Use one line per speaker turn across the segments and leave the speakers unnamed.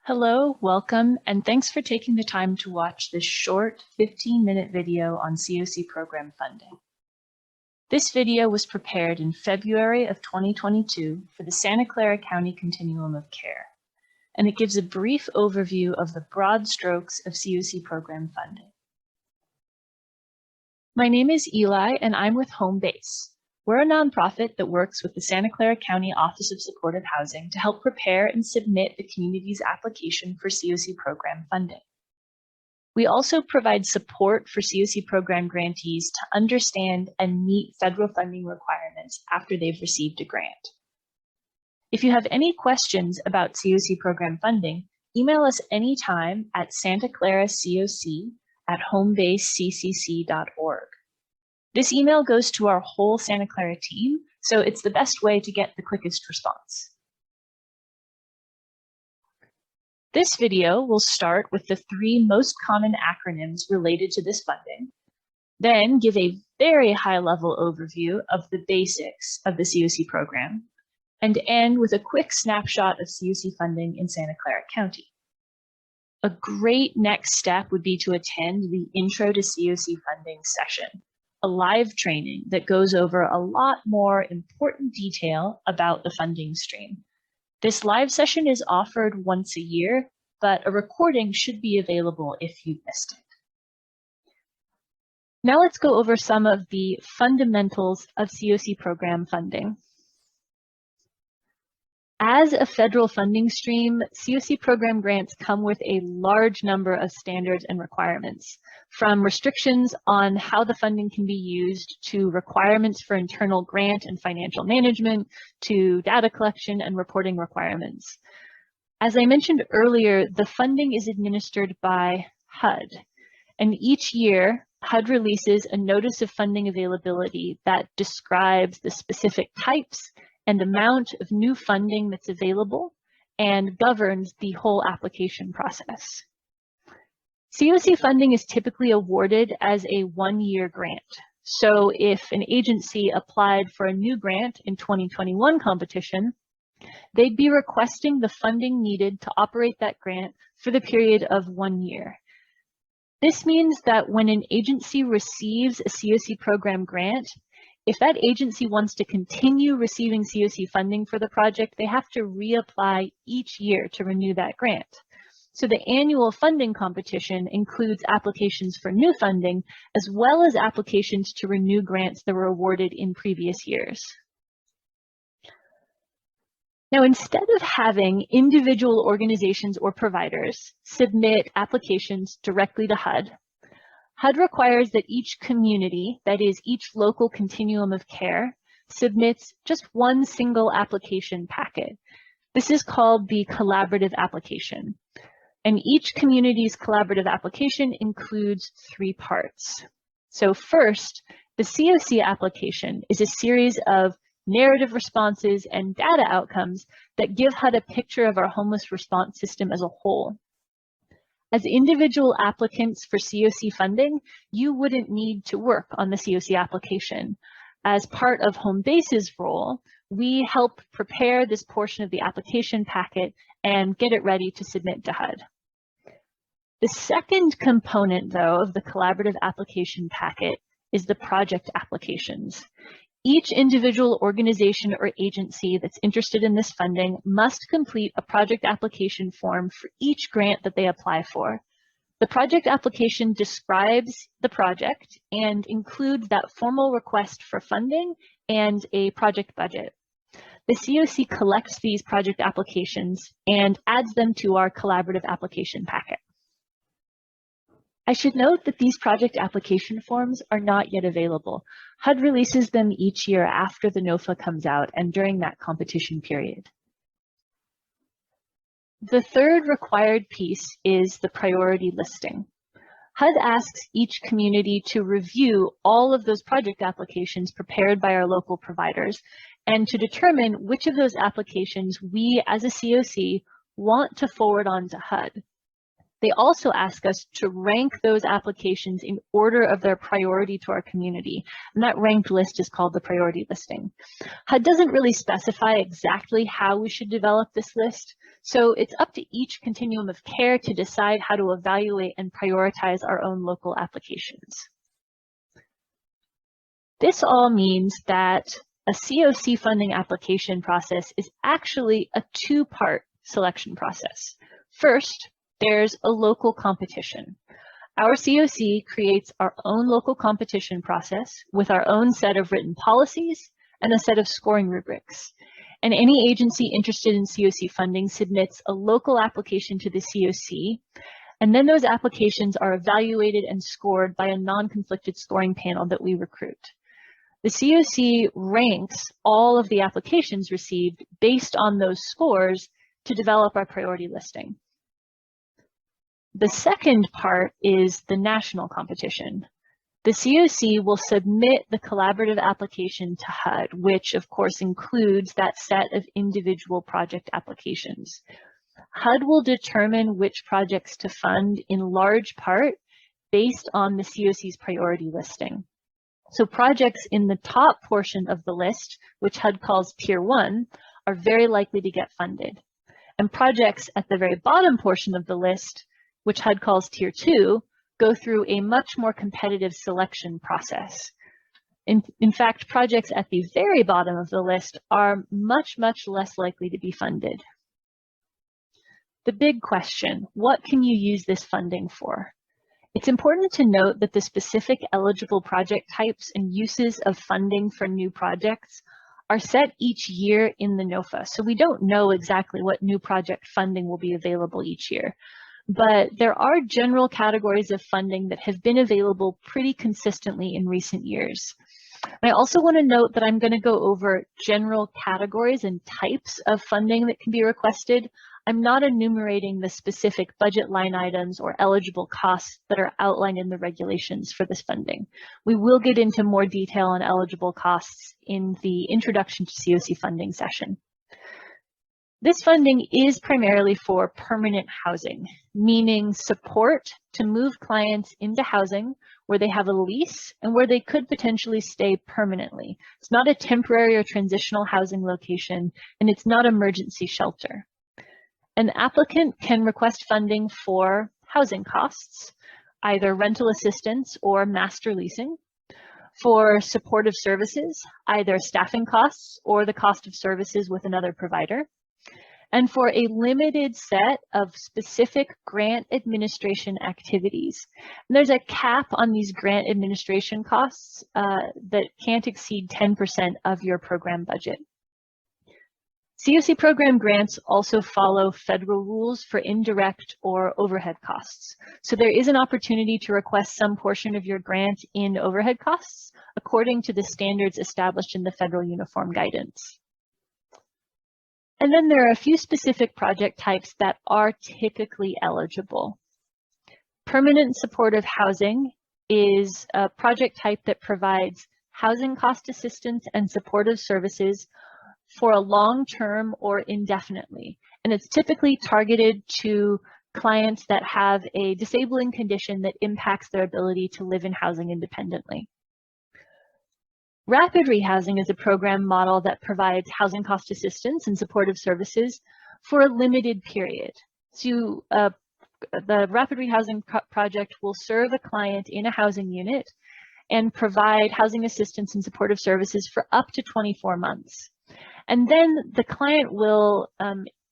Hello, welcome, and thanks for taking the time to watch this short 15-minute video on CoC program funding. This video was prepared in February of 2022 for the Santa Clara County Continuum of Care, and it gives a brief overview of the broad strokes of CoC program funding. My name is Eli, and I'm with Home Base. We're a nonprofit that works with the Santa Clara County Office of Supportive Housing to help prepare and submit the community's application for CoC program funding. We also provide support for CoC program grantees to understand and meet federal funding requirements after they've received a grant. If you have any questions about CoC program funding, email us anytime at santaclaracoc@homebasecc.org. This email goes to our whole Santa Clara team, so it's the best way to get the quickest response. This video will start with the three most common acronyms related to this funding, then give a very high-level overview of the basics of the CoC program, and end with a quick snapshot of CoC funding in Santa Clara County. A great next step would be to attend the Intro to CoC Funding session, a live training that goes over a lot more important detail about the funding stream. This live session is offered once a year, but a recording should be available if you missed it. Now let's go over some of the fundamentals of CoC program funding. As a federal funding stream, CoC program grants come with a large number of standards and requirements, from restrictions on how the funding can be used to requirements for internal grant and financial management to data collection and reporting requirements. As I mentioned earlier, the funding is administered by HUD, and each year HUD releases a notice of funding availability that describes the specific types and amount of new funding that's available and governs the whole application process. CoC funding is typically awarded as a one-year grant. So if an agency applied for a new grant in 2021 competition, they'd be requesting the funding needed to operate that grant for the period of 1 year. This means that when an agency receives a CoC program grant, if that agency wants to continue receiving CoC funding for the project, they have to reapply each year to renew that grant. So the annual funding competition includes applications for new funding, as well as applications to renew grants that were awarded in previous years. Now, instead of having individual organizations or providers submit applications directly to HUD, HUD requires that each community, that is each local continuum of care, submits just one single application packet. This is called the collaborative application. And each community's collaborative application includes 3 parts. So first, the CoC application is a series of narrative responses and data outcomes that give HUD a picture of our homeless response system as a whole. As individual applicants for CoC funding, you wouldn't need to work on the CoC application. As part of Home Base's role, we help prepare this portion of the application packet and get it ready to submit to HUD. The second component, though, of the collaborative application packet is the project applications. Each individual organization or agency that's interested in this funding must complete a project application form for each grant that they apply for. The project application describes the project and includes that formal request for funding and a project budget. The CoC collects these project applications and adds them to our collaborative application packet. I should note that these project application forms are not yet available. HUD releases them each year after the NOFA comes out and during that competition period. The third required piece is the priority listing. HUD asks each community to review all of those project applications prepared by our local providers and to determine which of those applications we as a CoC want to forward on to HUD. They also ask us to rank those applications in order of their priority to our community, and that ranked list is called the priority listing. HUD doesn't really specify exactly how we should develop this list, so it's up to each continuum of care to decide how to evaluate and prioritize our own local applications. This all means that a CoC funding application process is actually a two-part selection process. First, there's a local competition. Our CoC creates our own local competition process with our own set of written policies and a set of scoring rubrics. And any agency interested in CoC funding submits a local application to the CoC, and then those applications are evaluated and scored by a non-conflicted scoring panel that we recruit. The CoC ranks all of the applications received based on those scores to develop our priority listing. The second part is the national competition. The CoC will submit the collaborative application to HUD, which of course includes that set of individual project applications. HUD will determine which projects to fund in large part based on the CoC's priority listing. So projects in the top portion of the list, which HUD calls Tier 1, are very likely to get funded. And projects at the very bottom portion of the list, which HUD calls Tier 2, go through a much more competitive selection process. In fact, projects at the very bottom of the list are much less likely to be funded. The big question, what can you use this funding for? It's important to note that the specific eligible project types and uses of funding for new projects are set each year in the NOFA, so we don't know exactly what new project funding will be available each year. But there are general categories of funding that have been available pretty consistently in recent years. I also want to note that I'm going to go over general categories and types of funding that can be requested. I'm not enumerating the specific budget line items or eligible costs that are outlined in the regulations for this funding. We will get into more detail on eligible costs in the Introduction to CoC Funding session. This funding is primarily for permanent housing, meaning support to move clients into housing where they have a lease and where they could potentially stay permanently. It's not a temporary or transitional housing location, and it's not emergency shelter. An applicant can request funding for housing costs, either rental assistance or master leasing, for supportive services, either staffing costs or the cost of services with another provider, and for a limited set of specific grant administration activities. And there's a cap on these grant administration costs that can't exceed 10% of your program budget. CoC program grants also follow federal rules for indirect or overhead costs. So there is an opportunity to request some portion of your grant in overhead costs according to the standards established in the federal uniform guidance. And then there are a few specific project types that are typically eligible. Permanent supportive housing is a project type that provides housing cost assistance and supportive services for a long-term or indefinitely. And it's typically targeted to clients that have a disabling condition that impacts their ability to live in housing independently. Rapid rehousing is a program model that provides housing cost assistance and supportive services for a limited period. So the rapid rehousing project will serve a client in a housing unit and provide housing assistance and supportive services for up to 24 months. And then the client will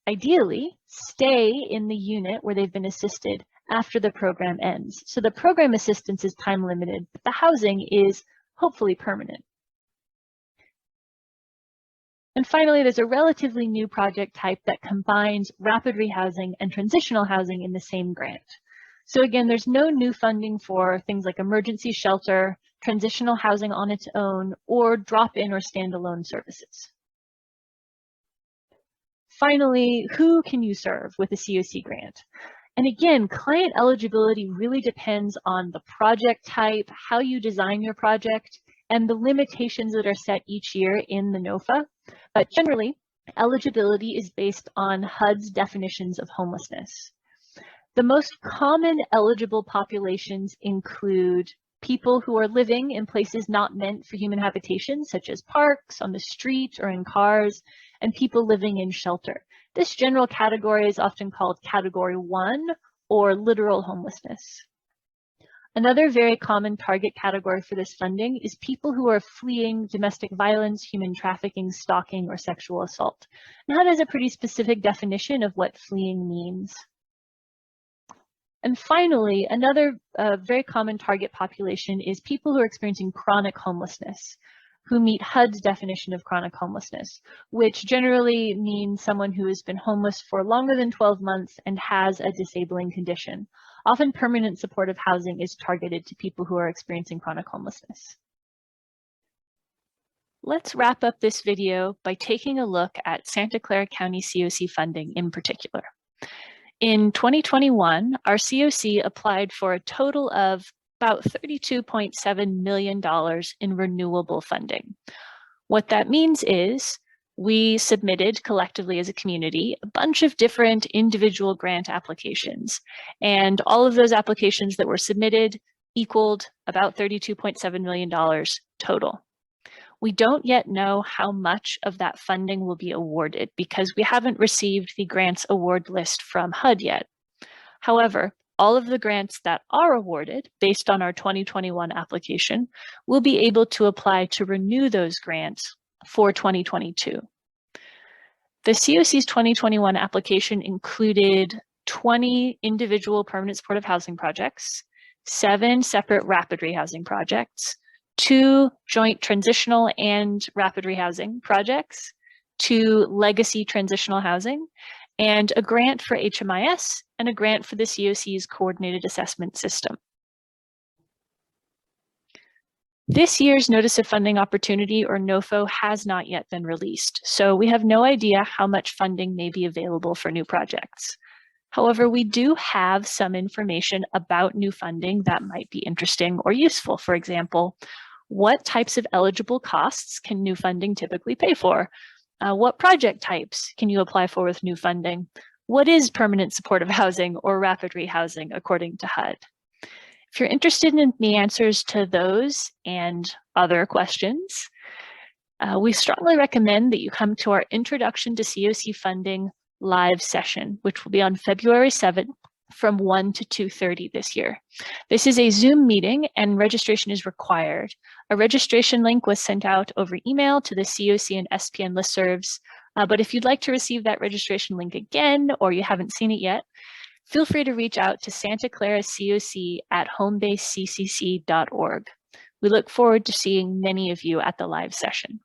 ideally stay in the unit where they've been assisted after the program ends. So the program assistance is time limited, but the housing is hopefully permanent. And finally, there's a relatively new project type that combines rapid rehousing and transitional housing in the same grant. So again, there's no new funding for things like emergency shelter, transitional housing on its own, or drop-in or standalone services. Finally, who can you serve with a CoC grant? And again, client eligibility really depends on the project type, how you design your project, and the limitations that are set each year in the NOFA. But generally, eligibility is based on HUD's definitions of homelessness. The most common eligible populations include people who are living in places not meant for human habitation, such as parks, on the street, or in cars, and people living in shelter. This general category is often called Category 1 or literal homelessness. Another very common target category for this funding is people who are fleeing domestic violence, human trafficking, stalking, or sexual assault. Now, that is a pretty specific definition of what fleeing means. And finally, another very common target population is people who are experiencing chronic homelessness, who meet HUD's definition of chronic homelessness, which generally means someone who has been homeless for longer than 12 months and has a disabling condition. Often permanent supportive housing is targeted to people who are experiencing chronic homelessness. Let's wrap up this video by taking a look at Santa Clara County CoC funding in particular. In 2021, our CoC applied for a total of about $32.7 million in renewable funding. What that means is we submitted collectively as a community a bunch of different individual grant applications, and all of those applications that were submitted equaled about $32.7 million total. We don't yet know how much of that funding will be awarded because we haven't received the grants award list from HUD yet. However, all of the grants that are awarded based on our 2021 application will be able to apply to renew those grants for 2022. The CoC's 2021 application included 20 individual permanent supportive housing projects, 7 separate rapid rehousing projects, 2 joint transitional and rapid rehousing projects, 2 legacy transitional housing, and a grant for HMIS and a grant for the CoC's coordinated assessment system. This year's Notice of Funding Opportunity, or NOFO, has not yet been released, so we have no idea how much funding may be available for new projects. However, we do have some information about new funding that might be interesting or useful. For example, what types of eligible costs can new funding typically pay for? What project types can you apply for with new funding? What is permanent supportive housing or rapid rehousing according to HUD? If you're interested in the answers to those and other questions, we strongly recommend that you come to our Introduction to CoC Funding live session, which will be on February 7th from 1 to 2:30 this year. This is a Zoom meeting and registration is required. A registration link was sent out over email to the CoC and SPN listservs, but if you'd like to receive that registration link again or you haven't seen it yet, feel free to reach out to Santa Clara CoC at homebaseccc.org. We look forward to seeing many of you at the live session.